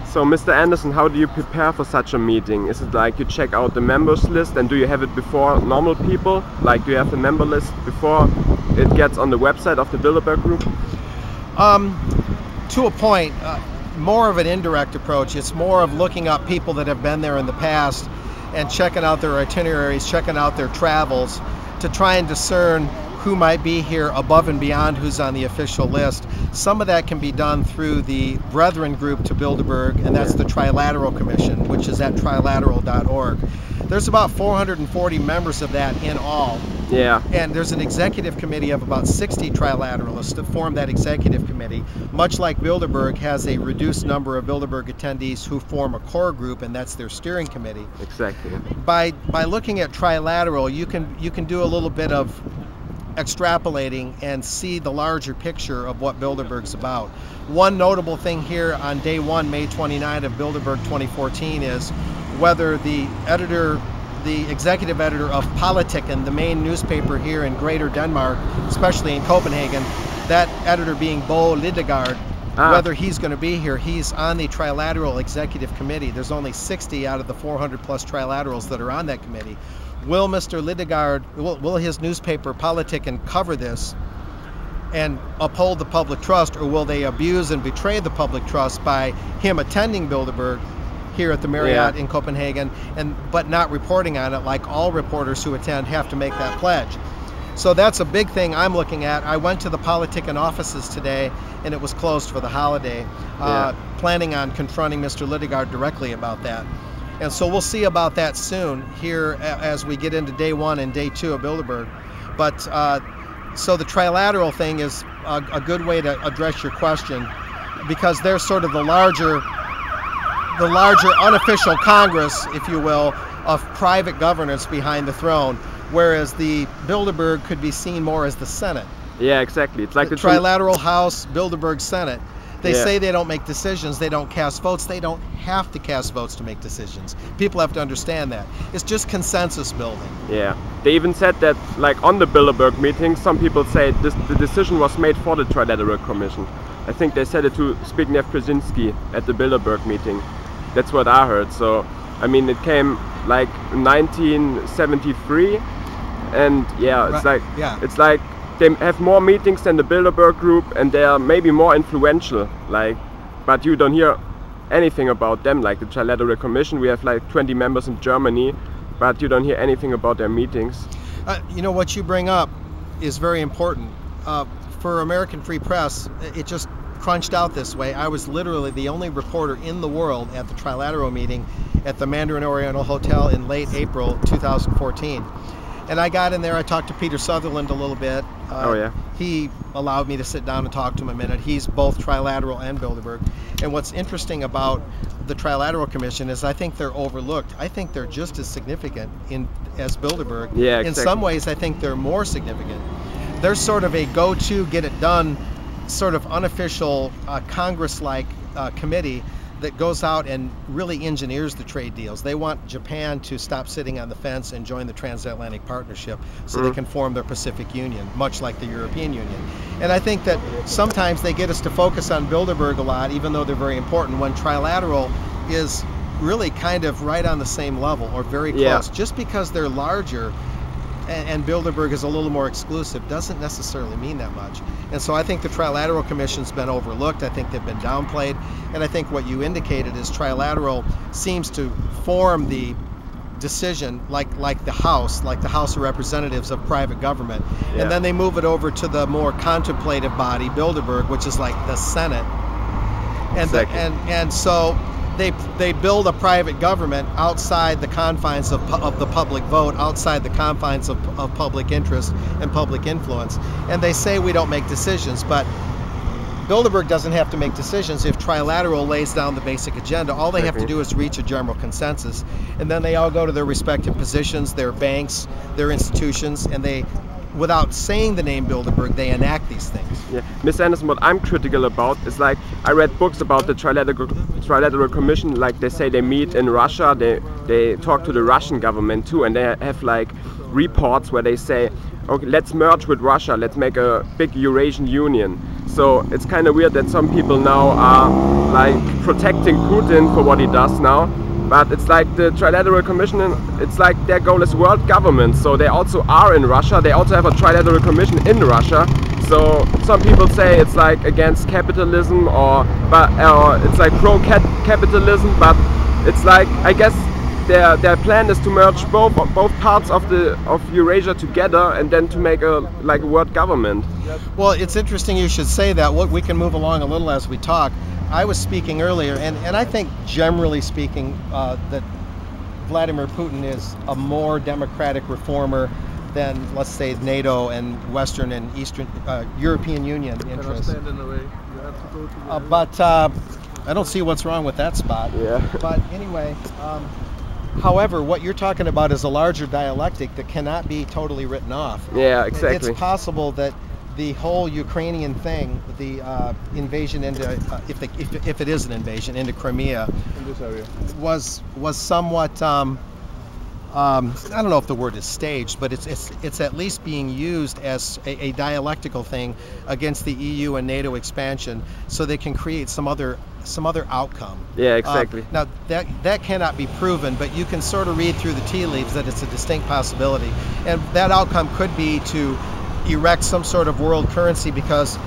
So, Mr. Anderson, how do you prepare for such a meeting? Is it like you check out the members list, and do you have it before normal people? Like, do you have the member list before it gets on the website of the Bilderberg group? To a point, more of an indirect approach. It's more of looking up people that have been there in the past and checking out their itineraries, checking out their travels to try and discern who might be here above and beyond who's on the official list. Some of that can be done through the brethren group to Bilderberg, and that's the Trilateral Commission, which is at trilateral.org. There's about 440 members of that in all. Yeah. And there's an executive committee of about 60 trilateralists to form that executive committee. Much like Bilderberg has a reduced number of Bilderberg attendees who form a core group, and that's their steering committee. Exactly. By looking at Trilateral, you can do a little bit of extrapolating and see the larger picture of what Bilderberg's about. One notable thing here on day one, May 29 of Bilderberg 2014, is whether the executive editor of Politiken, the main newspaper here in Greater Denmark, especially in Copenhagen, that editor being Bo Lidegaard, whether he's going to be here. He's on the Trilateral Executive Committee. There's only 60 out of the 400 plus trilaterals that are on that committee. Will Mr. Lidegaard, will his newspaper Politiken cover this and uphold the public trust, or will they abuse and betray the public trust by him attending Bilderberg here at the Marriott in Copenhagen, but not reporting on it, like all reporters who attend have to make that pledge? So that's a big thing I'm looking at. I went to the Politiken offices today, and it was closed for the holiday, planning on confronting Mr. Lidegaard directly about that. And so we'll see about that soon here as we get into day one and day two of Bilderberg. But so the trilateral thing is a good way to address your question, because they're sort of the larger unofficial Congress, if you will, of private governance behind the throne, whereas the Bilderberg could be seen more as the Senate. Yeah, exactly. It's like the Trilateral House, Bilderberg Senate. They say they don't make decisions, they don't cast votes. They don't have to cast votes to make decisions. People have to understand that. It's just consensus building. Yeah. They even said that, like, on the Bilderberg meeting, some people say the decision was made for the Trilateral Commission. I think they said it to Zbigniew Brzezinski at the Bilderberg meeting. That's what I heard. So, I mean, it came like 1973, and it's like they have more meetings than the Bilderberg group, and they are maybe more influential, like, but you don't hear anything about them. Like the Trilateral Commission, we have like 20 members in Germany, but you don't hear anything about their meetings. You know, what you bring up is very important. For American Free Press, it just crunched out this way. I was literally the only reporter in the world at the Trilateral meeting at the Mandarin Oriental Hotel in late April 2014. And I got in there, I talked to Peter Sutherland a little bit. He allowed me to sit down and talk to him a minute. He's both Trilateral and Bilderberg. And what's interesting about the Trilateral Commission is I think they're overlooked. I think they're just as significant as Bilderberg. Yeah, exactly. In some ways, I think they're more significant. They're sort of a go-to, get-it-done, sort of unofficial Congress-like committee that goes out and really engineers the trade deals. They want Japan to stop sitting on the fence and join the transatlantic partnership so they can form their Pacific Union, much like the European Union. And I think that sometimes they get us to focus on Bilderberg a lot, even though they're very important, when Trilateral is really kind of right on the same level or very close. Just because they're larger and Bilderberg is a little more exclusive doesn't necessarily mean that much. And so I think the Trilateral Commission's been overlooked. I think they've been downplayed. And I think what you indicated is Trilateral seems to form the decision like the House of Representatives of private government. And then they move it over to the more contemplative body, Bilderberg, which is like the Senate. And and so they build a private government outside the confines of the public vote, outside the confines of public interest and public influence. And they say we don't make decisions, but Bilderberg doesn't have to make decisions if Trilateral lays down the basic agenda. All they have to do is reach a general consensus, and then they all go to their respective positions, their banks, their institutions, and they, without saying the name Bilderberg, they enact these things. Yeah, Ms. Anderson, what I'm critical about is, like, I read books about the Trilateral Commission, like they say they meet in Russia, they talk to the Russian government too, and they have like reports where they say, okay, let's merge with Russia, let's make a big Eurasian Union. So it's kind of weird that some people now are like protecting Putin for what he does now. But it's like the Trilateral Commission, it's like their goal is world government. So they also are in Russia. They also have a Trilateral Commission in Russia. So some people say it's like against capitalism or it's like pro-capitalism. But it's like, I guess their plan is to merge both parts of Eurasia together and then to make a world government. Well, it's interesting you should say that. We can move along a little as we talk. I was speaking earlier, and I think generally speaking that Vladimir Putin is a more democratic reformer than, let's say, NATO and Western and Eastern European Union interests. But I don't see what's wrong with that spot. Yeah. But anyway, however, what you're talking about is a larger dialectic that cannot be totally written off. Yeah, exactly. It's possible that the whole Ukrainian thing, the invasion into, if it is an invasion into Crimea, in this area, was somewhat. I don't know if the word is staged, but it's at least being used as a dialectical thing against the EU and NATO expansion, so they can create some other outcome. Yeah, exactly. Now that cannot be proven, but you can sort of read through the tea leaves that it's a distinct possibility, and that outcome could be to erect some sort of world currency, because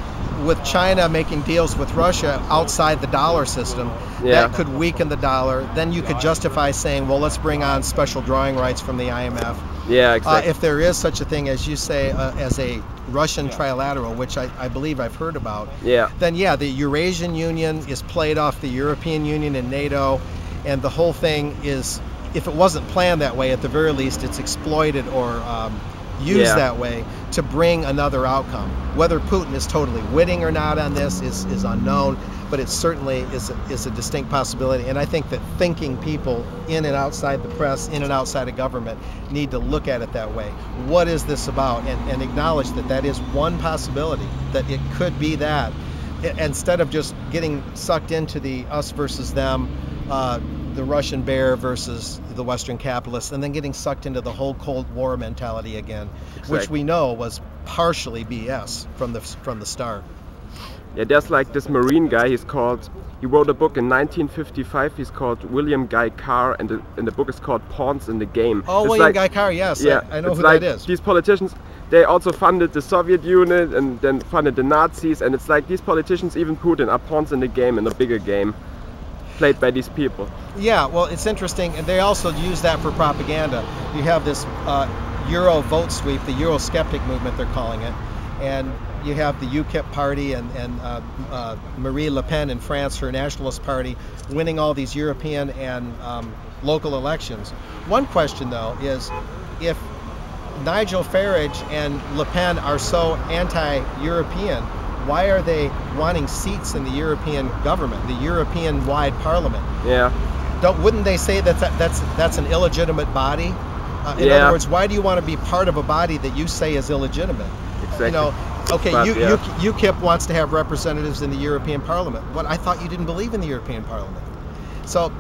with China making deals with Russia outside the dollar system, that could weaken the dollar. Then you could justify saying, well, let's bring on special drawing rights from the IMF. Yeah, exactly. If there is such a thing, as you say, as a Russian trilateral, which I believe I've heard about, then the Eurasian Union is played off the European Union and NATO, and the whole thing is, if it wasn't planned that way, at the very least, it's exploited or used that way to bring another outcome. Whether Putin is totally witting or not on this is unknown, but it certainly is a distinct possibility. And I think that thinking people in and outside the press, in and outside of government, need to look at it that way. What is this about? And acknowledge that is one possibility, that it could be that. Instead of just getting sucked into the us versus them, the Russian bear versus the Western capitalists, and then getting sucked into the whole Cold War mentality again, which we know was partially BS from the start. Yeah, there's like this Marine guy. He wrote a book in 1955. He's called William Guy Carr, and the book is called Pawns in the Game. Oh, William Guy Carr, yes. Yeah, I know who that is. These politicians, they also funded the Soviet Union and then funded the Nazis, and it's like these politicians, even Putin, are pawns in the game, in a bigger game, played by these people. Yeah, well, it's interesting, and they also use that for propaganda. You have this Euro vote sweep, the Eurosceptic movement, they're calling it, and you have the UKIP party and Marine Le Pen in France, her nationalist party, winning all these European and local elections. One question, though, is if Nigel Farage and Le Pen are so anti-European, why are they wanting seats in the European government, the European-wide parliament? Yeah. Wouldn't they say that's an illegitimate body? In other words, why do you want to be part of a body that you say is illegitimate? Exactly. You know, okay, UKIP wants to have representatives in the European Parliament. But I thought you didn't believe in the European Parliament. So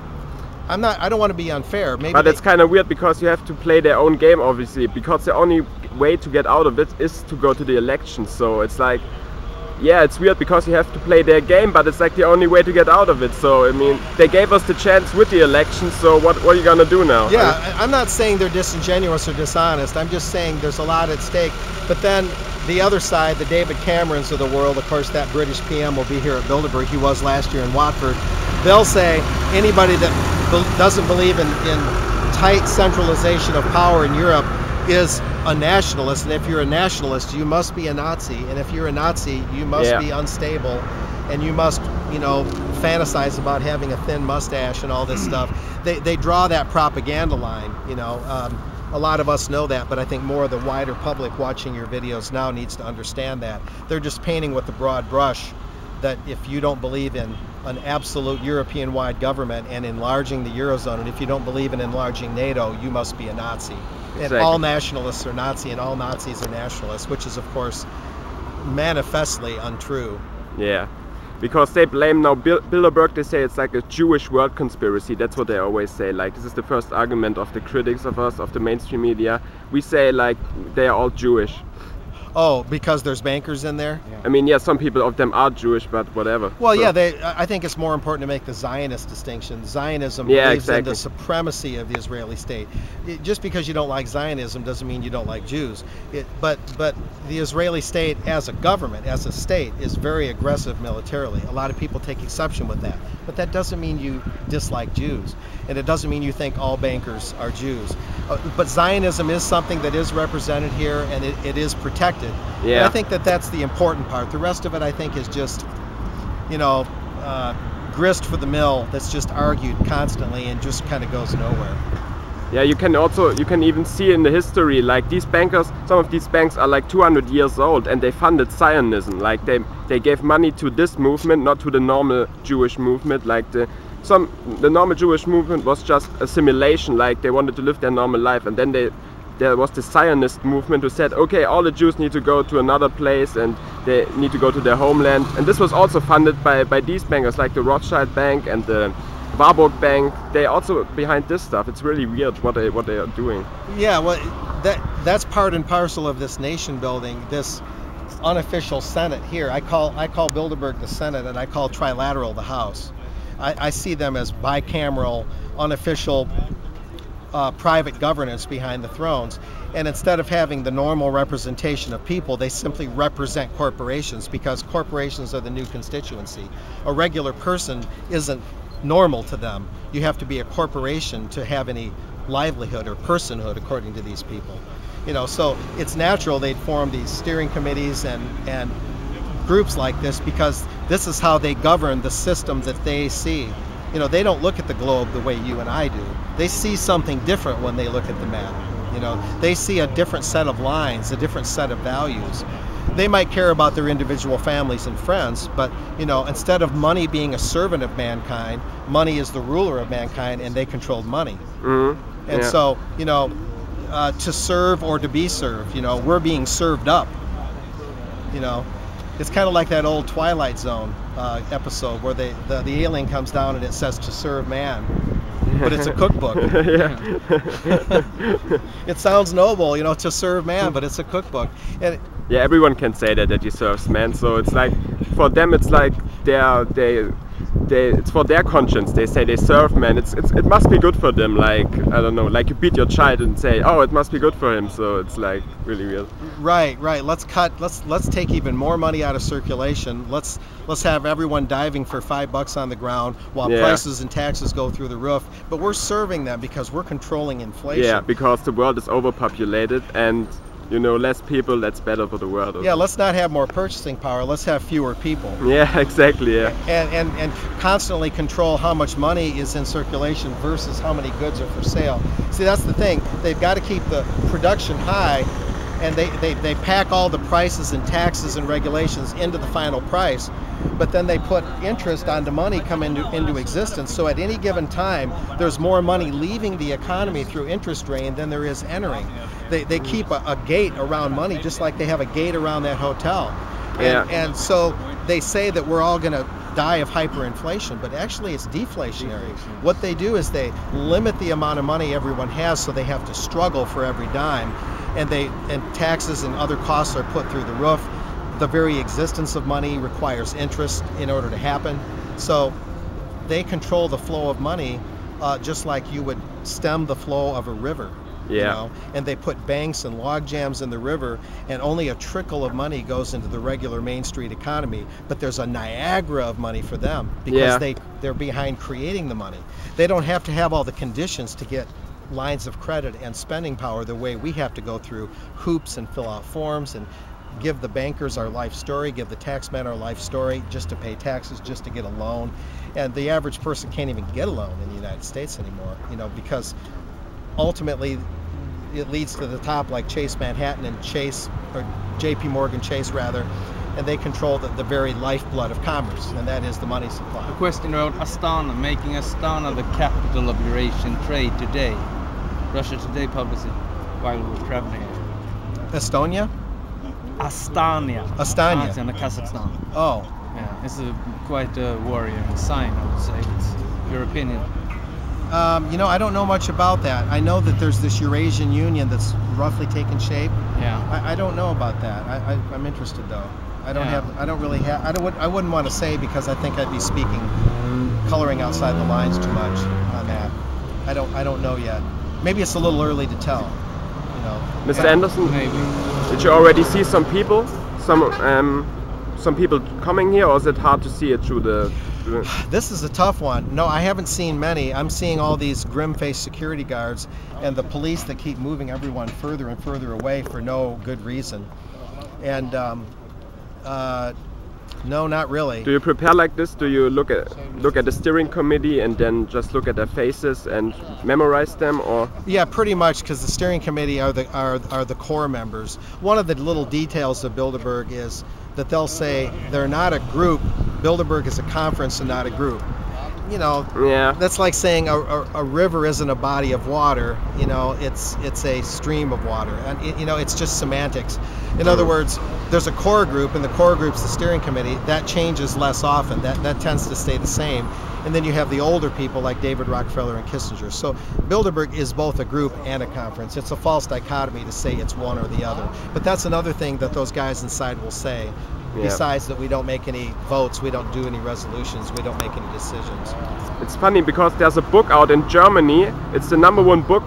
I don't want to be unfair. But it's kind of weird, because you have to play their own game, obviously, because the only way to get out of it is to go to the elections. So it's like, yeah, it's weird because you have to play their game, but it's like the only way to get out of it. So, I mean, they gave us the chance with the elections, so what are you gonna do now? Yeah, I'm not saying they're disingenuous or dishonest. I'm just saying there's a lot at stake. But then the other side, the David Camerons of the world, of course, that British PM will be here at Bilderberg. He was last year in Watford. They'll say anybody that doesn't believe in tight centralization of power in Europe is a nationalist, and if you're a nationalist, you must be a Nazi, and if you're a Nazi, you must be unstable, and you must, fantasize about having a thin mustache and all this stuff. They draw that propaganda line, a lot of us know that, but I think more of the wider public watching your videos now needs to understand that. They're just painting with the broad brush that if you don't believe in an absolute European-wide government and enlarging the Eurozone, and if you don't believe in enlarging NATO, you must be a Nazi. Exactly. And all nationalists are Nazi, and all Nazis are nationalists, which is, of course, manifestly untrue. Yeah, because they blame now Bilderberg. They say it's like a Jewish world conspiracy. That's what they always say. Like, this is the first argument of the critics of us, of the mainstream media. We say, like, they are all Jewish. Oh, because there's bankers in there? Yeah. I mean, yeah, some people of them are Jewish, but whatever. Well, so. Yeah, I think it's more important to make the Zionist distinction. Zionism believes in the supremacy of the Israeli state. Just because you don't like Zionism doesn't mean you don't like Jews. But the Israeli state as a government, as a state, is very aggressive militarily. A lot of people take exception with that. But that doesn't mean you dislike Jews. And it doesn't mean you think all bankers are Jews. But Zionism is something that is represented here, and it is protected. Yeah. And I think that's the important part. The rest of it, I think, is just, grist for the mill that's just argued constantly and just kind of goes nowhere. Yeah, you can even see in the history, like these bankers, some of these banks are like 200 years old, and they funded Zionism. Like they gave money to this movement, not to the normal Jewish movement. Like the normal Jewish movement was just assimilation, like they wanted to live their normal life, and then there was the Zionist movement who said, okay, all the Jews need to go to another place and they need to go to their homeland. And this was also funded by these bankers, like the Rothschild Bank and the Warburg Bank. They also behind this stuff. It's really weird what they are doing. Yeah, well, that's part and parcel of this nation building, this unofficial Senate here. I call Bilderberg the Senate, and I call Trilateral the House. I see them as bicameral, unofficial private governance behind the thrones. And instead of having the normal representation of people, they simply represent corporations, because corporations are the new constituency. A regular person isn't normal to them. You have to be a corporation to have any livelihood or personhood, according to these people. So it's natural they'd form these steering committees and groups like this, because this is how they govern the system that they see. They don't look at the globe the way you and I do. They see something different when they look at the map. They see a different set of lines, a different set of values. They might care about their individual families and friends, but instead of money being a servant of mankind, money is the ruler of mankind, and they control money. Mm-hmm. And so, to serve or to be served, we're being served up. It's kind of like that old Twilight Zone episode where the alien comes down and it says to serve man, but it's a cookbook. It sounds noble, to serve man, but it's a cookbook. And yeah, everyone can say that he serves man. So it's like, for them, it's like it's for their conscience. They say they serve man. It must be good for them. Like, I don't know, like you beat your child and say, oh, it must be good for him. So it's like really weird. Right. Let's take even more money out of circulation. Let's have everyone diving for $5 on the ground while prices and taxes go through the roof. But we're serving them because we're controlling inflation. Yeah, because the world is overpopulated, and less people, that's better for the world. Yeah, let's not have more purchasing power, let's have fewer people. Yeah, exactly, yeah. And constantly control how much money is in circulation versus how many goods are for sale. See, that's the thing. They've got to keep the production high, and they pack all the prices and taxes and regulations into the final price, but then they put interest on the money come into existence. So at any given time, there's more money leaving the economy through interest drain than there is entering. They keep a gate around money, just like they have a gate around that hotel. And so they say that we're all going to die of hyperinflation, but actually it's deflationary. What they do is they limit the amount of money everyone has, so they have to struggle for every dime, and taxes and other costs are put through the roof. The very existence of money requires interest in order to happen. So they control the flow of money just like you would stem the flow of a river. Yeah. And they put banks and log jams in the river, and only a trickle of money goes into the regular Main Street economy, but there's a Niagara of money for them because they're behind creating the money. They don't have to have all the conditions to get lines of credit and spending power the way we have to go through hoops and fill out forms and give the bankers our life story, give the taxman our life story just to pay taxes, just to get a loan. And the average person can't even get a loan in the United States anymore, because ultimately it leads to the top, like Chase Manhattan and Chase, or JP Morgan Chase rather, and they control the very lifeblood of commerce, and that is the money supply. A question about Astana, making Astana the capital of Eurasian trade today. Russia Today published it while we were traveling here. Estonia? Astana. Astana. In Kazakhstan. Oh. Yeah, it's quite a worrying sign, I would say. It's your opinion. You know, I don't know much about that. I know that there's this Eurasian Union that's roughly taken shape. Yeah. I don't know about that. I'm interested though. I wouldn't want to say, because I think I'd be speaking, coloring outside the lines too much on that. I don't know yet. Maybe it's a little early to tell. You know. Mr. Anderson, Maybe. did you already see some people? Some people coming here, or is it hard to see it through the? This is a tough one. No, I haven't seen many. I'm seeing all these grim-faced security guards and the police that keep moving everyone further and further away for no good reason. And no, not really. Do you prepare like this? Do you look at the steering committee and then just look at their faces and memorize them, or? Yeah, pretty much, because the steering committee are the core members. One of the little details of Bilderberg is that they'll say they're not a group. Bilderberg is a conference and not a group. You know, yeah. That's like saying a river isn't a body of water. You know, it's a stream of water, and you know, it's just semantics. In other words, there's a core group, and the core group's the steering committee. That changes less often. That tends to stay the same. And then you have the older people like David Rockefeller and Kissinger. So Bilderberg is both a group and a conference. It's a false dichotomy to say it's one or the other. But that's another thing that those guys inside will say. Yeah. Besides that, we don't make any votes, we don't do any resolutions, we don't make any decisions. It's funny because there's a book out in Germany. It's the #1 book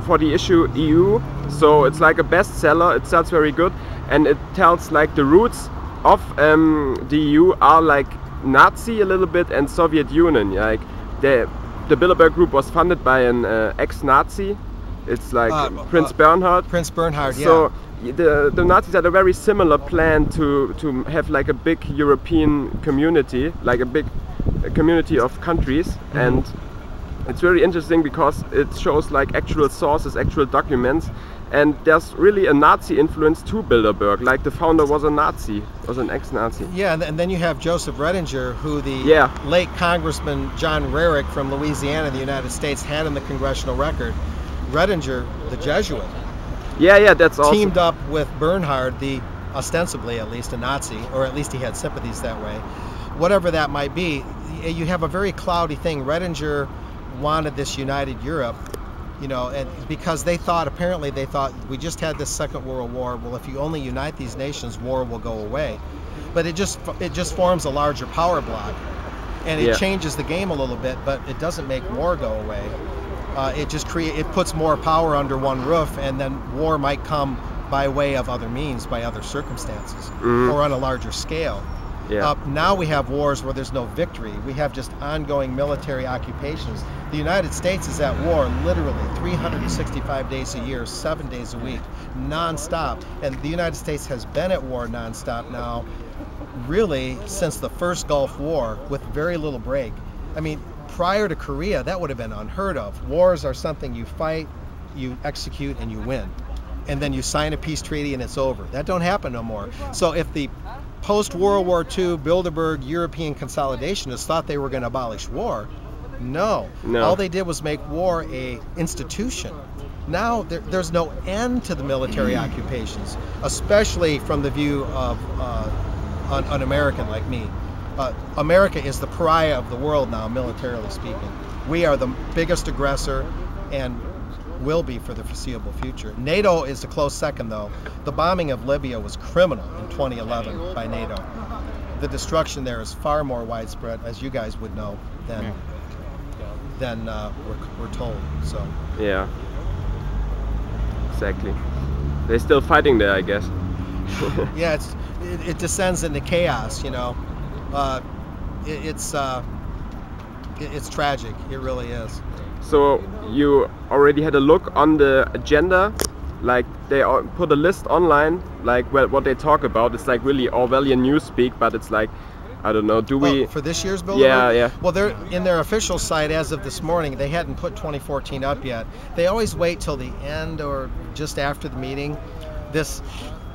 for the issue EU. So it's like a bestseller. It sells very good, and it tells like the roots of the EU are like Nazi a little bit and Soviet Union. Like the Bilderberg group was funded by an ex-Nazi. It's like Prince Bernhard. Prince Bernhard, yeah. So the Nazis had a very similar plan to have like a big European community, like a big community of countries, and it's very interesting because it shows like actual sources, actual documents, and there's really a Nazi influence to Bilderberg. Like the founder was a Nazi, was an ex-Nazi. Yeah, and then you have Joseph Redinger, who the late Congressman John Rarick from Louisiana, the United States, had in the congressional record. Redinger, the Jesuit. Yeah, that's awesome. Teamed up with Bernhard, the ostensibly at least a Nazi, or at least he had sympathies that way. Whatever that might be, you have a very cloudy thing. Redinger wanted this united Europe, you know, and because apparently they thought we just had this Second World War. Well, if you only unite these nations, war will go away. But it just forms a larger power block, and it changes the game a little bit, but it doesn't make war go away. It puts more power under one roof, and then war might come by way of other means, by other circumstances, or on a larger scale. Yeah. Now we have wars where there's no victory. We have just ongoing military occupations. The United States is at war literally 365 days a year, 7 days a week, non-stop. And the United States has been at war non-stop now, really, since the first Gulf War, with very little break. I mean, prior to Korea, that would have been unheard of. Wars are something you fight, you execute, and you win. And then you sign a peace treaty and it's over. That don't happen no more. So if the post-World War II Bilderberg European consolidationists thought they were going to abolish war, no. All they did was make war a institution. Now there's no end to the military occupations, especially from the view of an American like me. America is the pariah of the world now, militarily speaking. We are the biggest aggressor and will be for the foreseeable future. NATO is a close second, though. The bombing of Libya was criminal in 2011 by NATO. The destruction there is far more widespread, as you guys would know, than we're told. So. Yeah. Exactly. They're still fighting there, I guess. Yeah, it descends into chaos. You know. It's tragic. It really is. So you already had a look on the agenda, like they put a list online, like what they talk about. It's like really Orwellian newspeak, but it's like, I don't know, for this year's Bilderberg? Yeah. Well, they're in their official site as of this morning. They hadn't put 2014 up yet. They always wait till the end or just after the meeting. This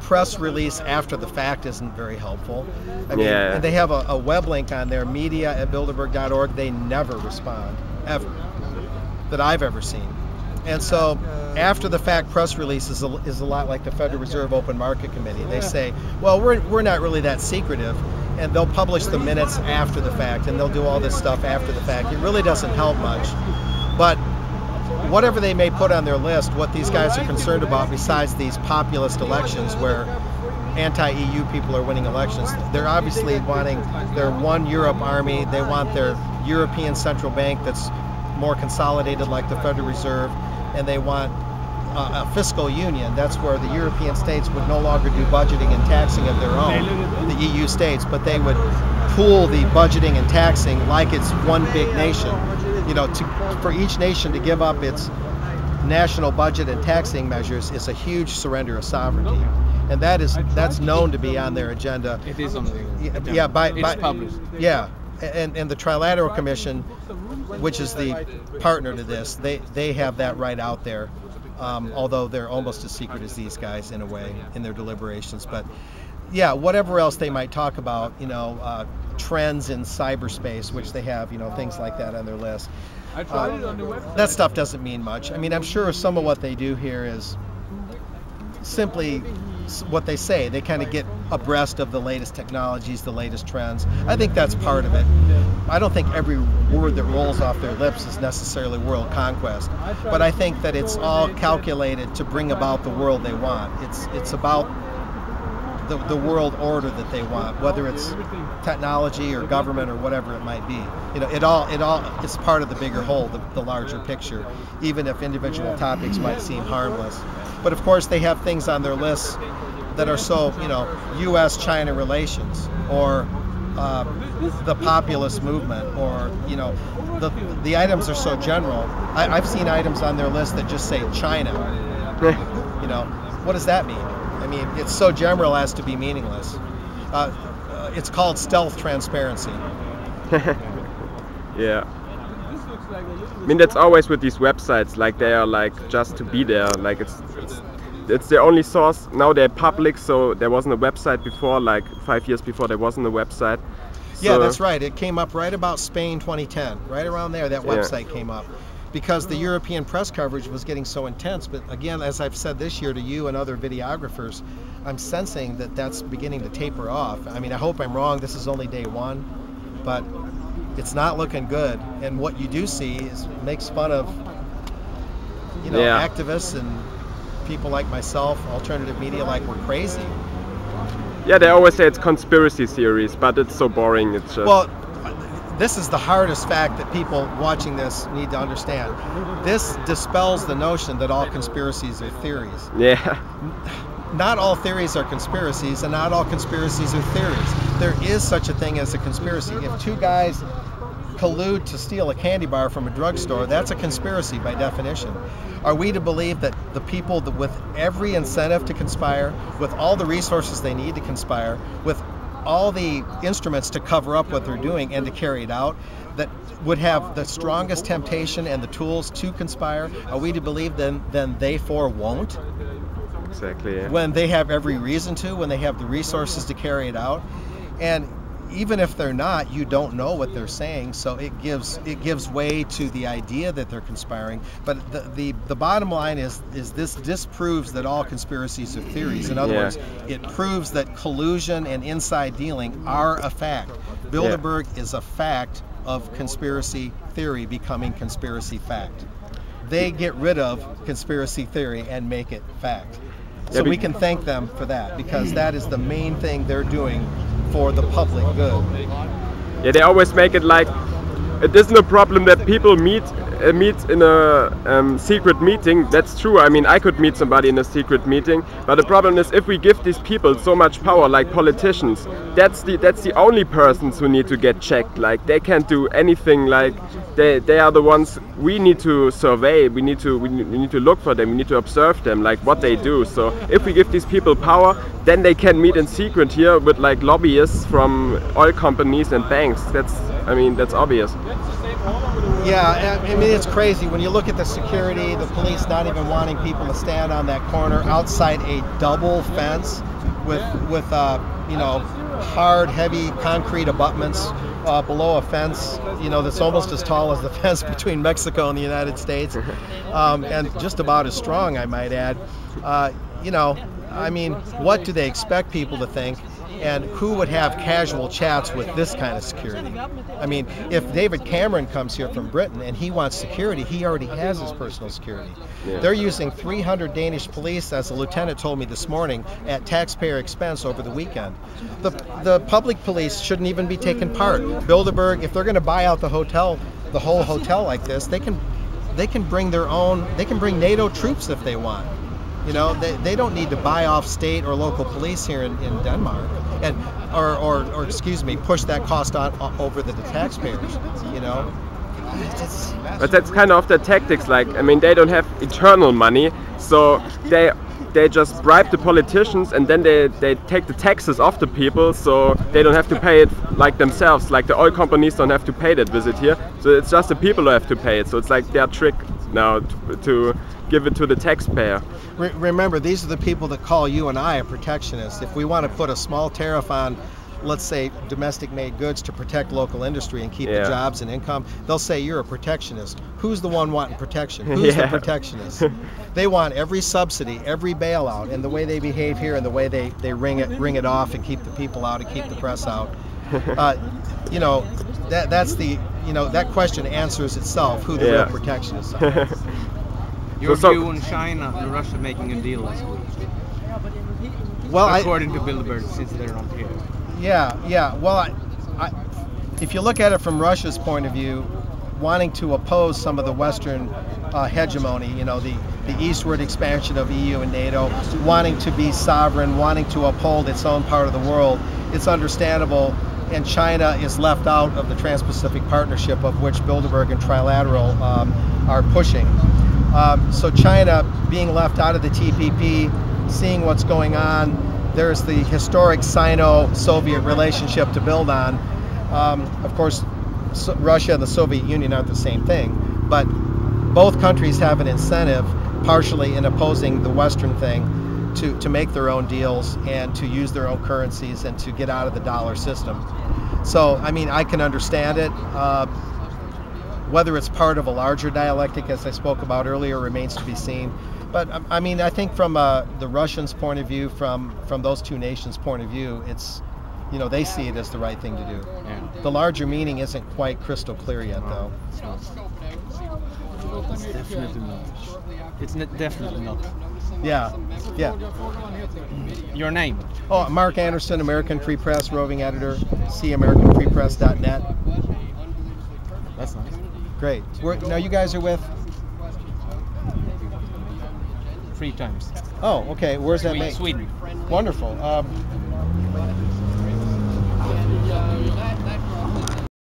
press release after the fact isn't very helpful. I mean, and they have a web link on there, media@bilderberg.org. They never respond, ever, that I've ever seen. And so after the fact press release is a lot like the Federal Reserve Open Market Committee. They say, well, we're not really that secretive, and they'll publish the minutes after the fact, and they'll do all this stuff after the fact. It really doesn't help much. But whatever they may put on their list, what these guys are concerned about, besides these populist elections where anti-EU people are winning elections, they're obviously wanting their one Europe army. They want their European central bank that's more consolidated like the Federal Reserve, and they want a fiscal union. That's where the European states would no longer do budgeting and taxing of their own, the EU states, but they would pool the budgeting and taxing like it's one big nation. You know, for each nation to give up its national budget and taxing measures is a huge surrender of sovereignty, and that's known to be on their agenda. It is on the agenda. Yeah, it's published. Yeah, and the Trilateral Commission, which is the partner to this, they have that right out there. Although they're almost as secret as these guys in a way in their deliberations. But yeah, whatever else they might talk about, you know, trends in cyberspace, which they have, you know, things like that on their list. That stuff doesn't mean much. I mean, I'm sure some of what they do here is simply what they say. They kind of get abreast of the latest technologies, the latest trends. I think that's part of it. I don't think every word that rolls off their lips is necessarily world conquest, but I think that it's all calculated to bring about the world they want. It's about the world order that they want, whether it's technology or government or whatever it might be. You know, it all it's part of the bigger whole, the larger picture, even if individual topics might seem harmless. But of course, they have things on their lists that are so, you know, U.S.-China relations, or the populist movement, or, you know, the items are so general. I've seen items on their list that just say China. You know, what does that mean? I mean, it's so general as to be meaningless. It's called stealth transparency. Yeah. I mean, that's always with these websites, like they are like just to be there, like it's their only source. Now they're public, so there wasn't a website before, like 5 years before there wasn't a website. So, yeah, that's right. It came up right about Spain 2010, right around there, that website came up, because the European press coverage was getting so intense. But again, as I've said this year to you and other videographers, I'm sensing that that's beginning to taper off. I mean, I hope I'm wrong. This is only day one, but it's not looking good. And what you do see is makes fun of, you know, activists and people like myself, alternative media, like we're crazy. Yeah, they always say it's conspiracy theories, but it's so boring. It's just... Well, this is the hardest fact that people watching this need to understand. This dispels the notion that all conspiracies are theories. Yeah. Not all theories are conspiracies, and not all conspiracies are theories. There is such a thing as a conspiracy. If two guys collude to steal a candy bar from a drugstore, that's a conspiracy by definition. Are we to believe that the people with every incentive to conspire, with all the resources they need to conspire, with all the instruments to cover up what they're doing and to carry it out, that would have the strongest temptation and the tools to conspire? Are we to believe then they won't? Exactly. Yeah. When they have every reason to, when they have the resources to carry it out. And even if they're not, you don't know what they're saying, so it gives way to the idea that they're conspiring. But the bottom line is this disproves that all conspiracies are theories. In other words, it proves that collusion and inside dealing are a fact. Bilderberg is a fact of conspiracy theory becoming conspiracy fact. They get rid of conspiracy theory and make it fact. So we can thank them for that, because that is the main thing they're doing for the public good. Yeah, they always make it like it isn't a problem that people meet in a secret meeting. That's true. I mean, I could meet somebody in a secret meeting, but the problem is if we give these people so much power, like politicians, that's the only persons who need to get checked. Like they can't do anything. Like they are the ones we need to survey. We need to look for them. We need to observe them, like what they do. So if we give these people power, then they can meet in secret here with like lobbyists from oil companies and banks. That's obvious. Yeah, I mean, it's crazy when you look at the security, the police not even wanting people to stand on that corner outside a double fence with you know, hard, heavy concrete abutments below a fence, you know, that's almost as tall as the fence between Mexico and the United States, and just about as strong, I might add. You know, I mean, what do they expect people to think? And who would have casual chats with this kind of security? I mean, if David Cameron comes here from Britain and he wants security, he already has his personal security. Yeah. They're using 300 Danish police, as the lieutenant told me this morning, at taxpayer expense over the weekend. The public police shouldn't even be taking part. Bilderberg, if they're going to buy out the hotel, the whole hotel like this, they can bring their own. They can bring NATO troops if they want. You know, they don't need to buy off state or local police here in Denmark, and or excuse me, push that cost on over the taxpayers. You know. But that's kind of the tactics. Like, I mean, they don't have eternal money, so they just bribe the politicians, and then they take the taxes off the people, so they don't have to pay it like themselves. Like the oil companies don't have to pay that visit here, so it's just the people who have to pay it. So it's like their trick now to give it to the taxpayer. Remember, these are the people that call you and I a protectionist. If we want to put a small tariff on, let's say, domestic-made goods to protect local industry and keep the jobs and income, they'll say you're a protectionist. Who's the one wanting protection? Who's the protectionist? They want every subsidy, every bailout, and the way they behave here and the way they ring it off and keep the people out and keep the press out. You know, that's the, you know, that question answers itself, who the real protectionists are. Your view on China and Russia making a deal this week? Well, according to Bilderberg, since they're not here. Yeah. Well, if you look at it from Russia's point of view, wanting to oppose some of the Western hegemony, you know, the eastward expansion of EU and NATO, wanting to be sovereign, wanting to uphold its own part of the world, it's understandable. And China is left out of the Trans-Pacific Partnership, of which Bilderberg and Trilateral are pushing. So China being left out of the TPP, seeing what's going on, there's the historic Sino-Soviet relationship to build on. Of course, Russia and the Soviet Union aren't the same thing, but both countries have an incentive, partially in opposing the Western thing, to make their own deals and to use their own currencies and to get out of the dollar system. So, I mean, I can understand it. Whether it's part of a larger dialectic, as I spoke about earlier, remains to be seen. But I mean, I think from the Russians' point of view, from those two nations' point of view, it's, you know, they see it as the right thing to do. Yeah. The larger meaning isn't quite crystal clear yet, though. It's definitely not. It's definitely not. Yeah. Your name? Oh, Mark Anderson, American Free Press, roving editor. See AmericanFreePress.net. That's nice. Great. Now you guys are with? 3 times. Oh, okay. Where's that made? Sweden. Wonderful.